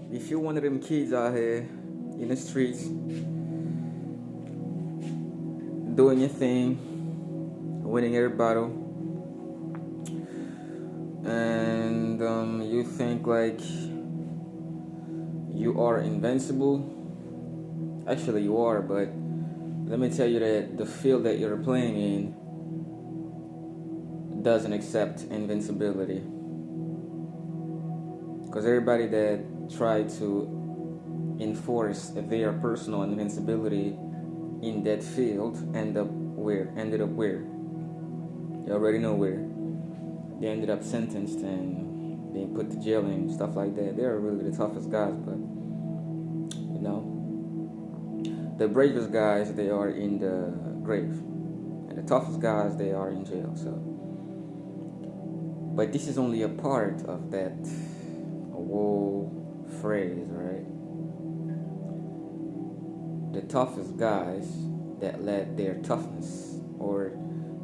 If you're one of them kids out here in the streets doing your thing, winning every battle, and you think like you are invincible, actually you are, but let me tell you that the field that you're playing in doesn't accept invincibility. Because everybody that tried to enforce their personal invincibility in that field ended up where? You already know where. They ended up sentenced and being put to jail and stuff like that. They're really the toughest guys, but you know, the bravest guys they are in the grave, and the toughest guys they are in jail. So, but this is only a part of that whole phrase, right? The toughest guys that let their toughness or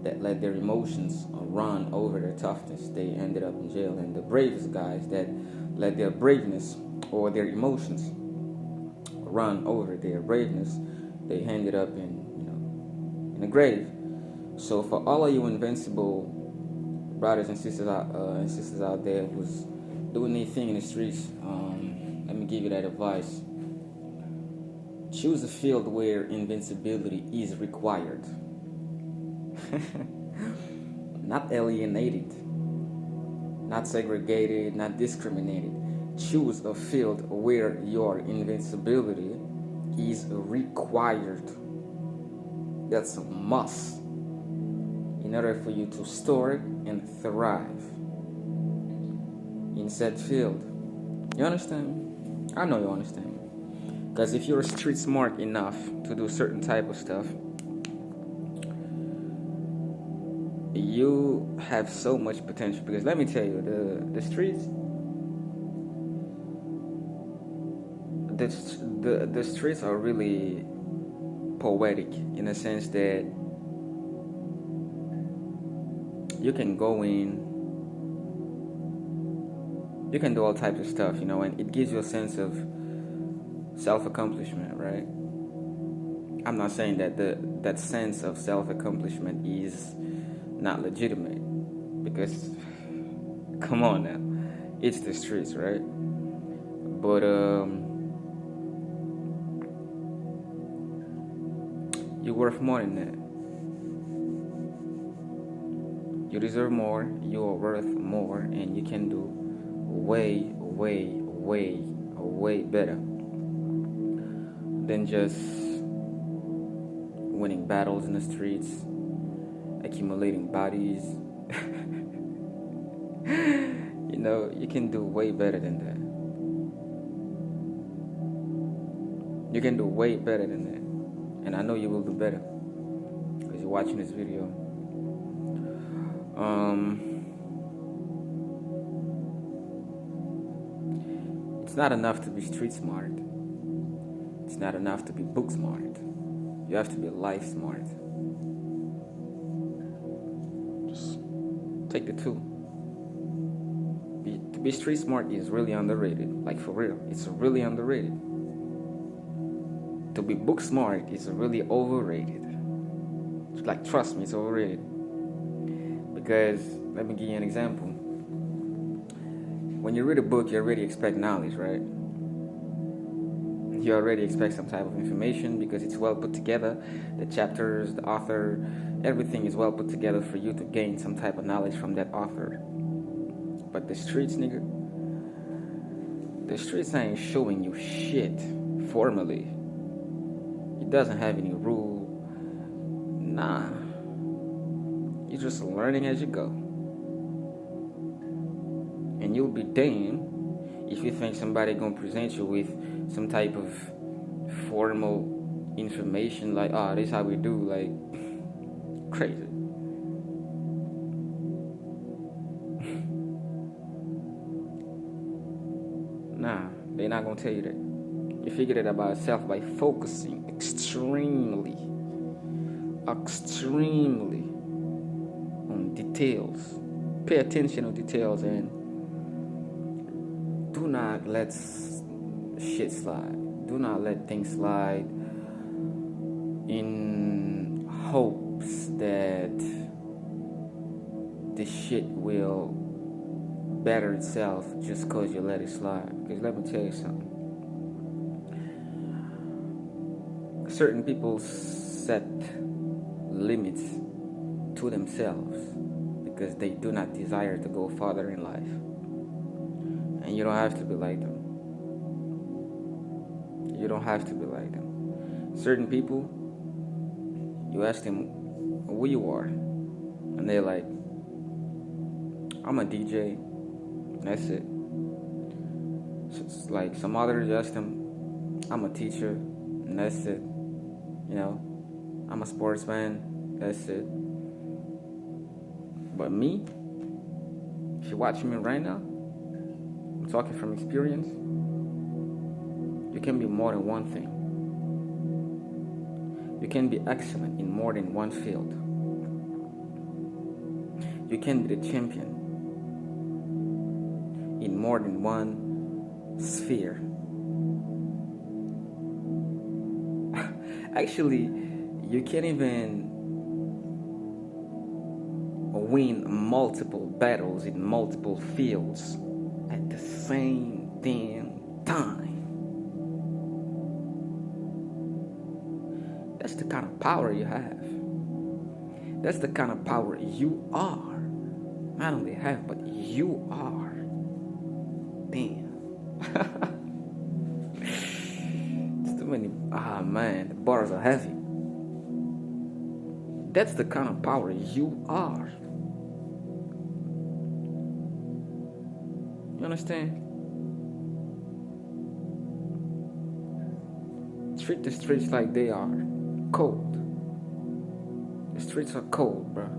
that let their emotions run over their toughness, they ended up in jail. And the bravest guys that let their braveness or their emotions run over their braveness, they ended up in a grave. So for all of you invincible brothers and sisters out there who's doing their thing in the streets, let me give you that advice. Choose a field where invincibility is required. Not alienated, not segregated, not discriminated. Choose a field where your invincibility is required. That's a must in order for you to store and thrive in said field. You understand? I know you understand. Because if you're street smart enough to do certain type of stuff, you have so much potential. Because let me tell you, the streets, the streets are really poetic in a sense that you can go in, you can do all types of stuff, and it gives you a sense of self-accomplishment, right? I'm not saying that that sense of self-accomplishment is not legitimate, because come on now, it's the streets, right? But you're worth more than that. You deserve more, you are worth more, and you can do way, way, way, way better than just winning battles in the streets, accumulating bodies. You can do way better than that. You can do way better than that. And I know you will do better because you're watching this video. It's not enough to be street smart. It's not enough to be book smart. You have to be life smart. Just take the two. To be street smart is really underrated. Like for real, it's really underrated. To be book smart is really overrated. Like trust me, it's overrated. Because let me give you an example. When you read a book, you already expect knowledge, right? You already expect some type of information because it's well put together. The chapters, the author, everything is well put together for you to gain some type of knowledge from that author. But the streets, nigga, the streets ain't showing you shit formally. It doesn't have any rule. Nah. You're just learning as you go. And you'll be damned if you think somebody gonna present you with some type of formal information like, this is how we do, like, crazy. Nah, they're not gonna tell you that. You figure it about yourself by focusing extremely on details. Pay attention to details and do not let shit slide. Do not let things slide in hopes that the shit will better itself just cause you let it slide. Because let me tell you something. Certain people set limits to themselves because they do not desire to go farther in life. And you don't have to be like them. You don't have to be like them. Certain people, you ask them who you are, and they're like, I'm a DJ. That's it. So it's like some others ask them, I'm a teacher, and that's it. You know, I'm a sportsman. That's it. But me, if you're watching me right now, I'm talking from experience. You can be more than one thing. You can be excellent in more than one field. You can be the champion in more than one sphere. Actually, you can even win multiple battles in multiple fields at the same damn time. That's the kind of power you have. That's the kind of power you are. Not only have, but you are. Damn. It's too many. Man, the bars are heavy. That's the kind of power you are. You understand? Treat the streets like they are cold. The streets are cold, bro.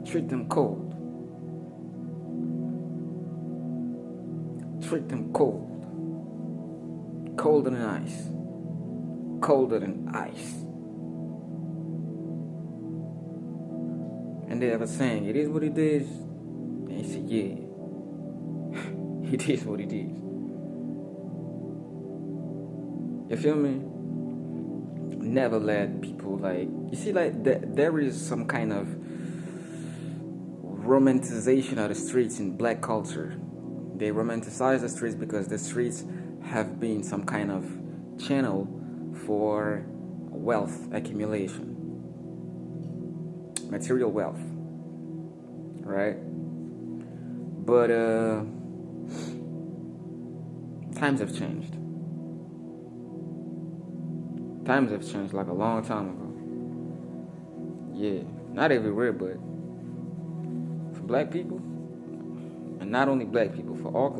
Treat them cold. Treat them cold. Colder than ice. Colder than ice. And they have a saying, it is what it is. And you say, yeah. It is what it is. You feel me? Never let people you see, there is some kind of romanticization of the streets in black culture. They romanticize the streets because the streets have been some kind of channel for wealth accumulation, material wealth, right? But times have changed. Times have changed like a long time ago. Yeah, not everywhere, but for black people, and not only black people, for all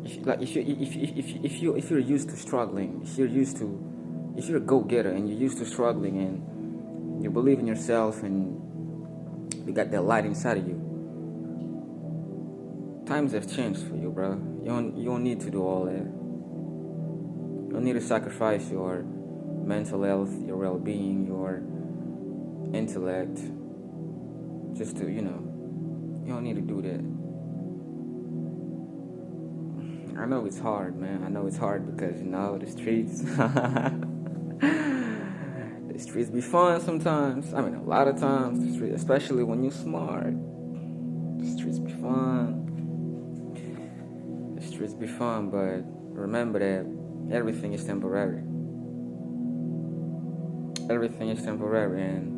if you're used to struggling, if you're a go-getter and you're used to struggling and you believe in yourself and you got that light inside of you, times have changed for you, bro. You don't need to do all that. You don't need to sacrifice your mental health, your well-being, your intellect, just to, you don't need to do that. I know it's hard, man. I know it's hard because, the streets, the streets be fun sometimes. I mean, a lot of times, the streets, especially when you're smart, the streets be fun. The streets be fun, but remember that everything is temporary. Everything is temporary, and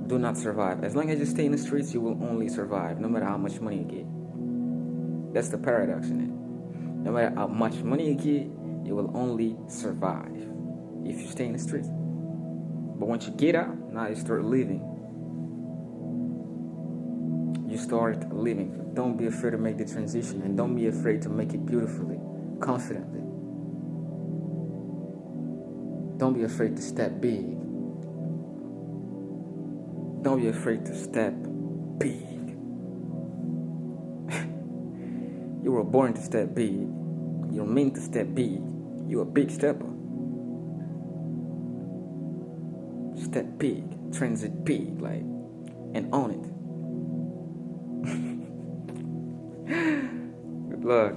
do not survive. As long as you stay in the streets, you will only survive, no matter how much money you get. That's the paradox in it. No matter how much money you get, you will only survive if you stay in the streets. But once you get out, now you start living. You start living. Don't be afraid to make the transition, and don't be afraid to make it beautifully, confidently. Don't be afraid to step big. Don't be afraid to step big. You were born to step big. You're meant to step big. You're a big stepper. Step big. Transit big, and own it. Look.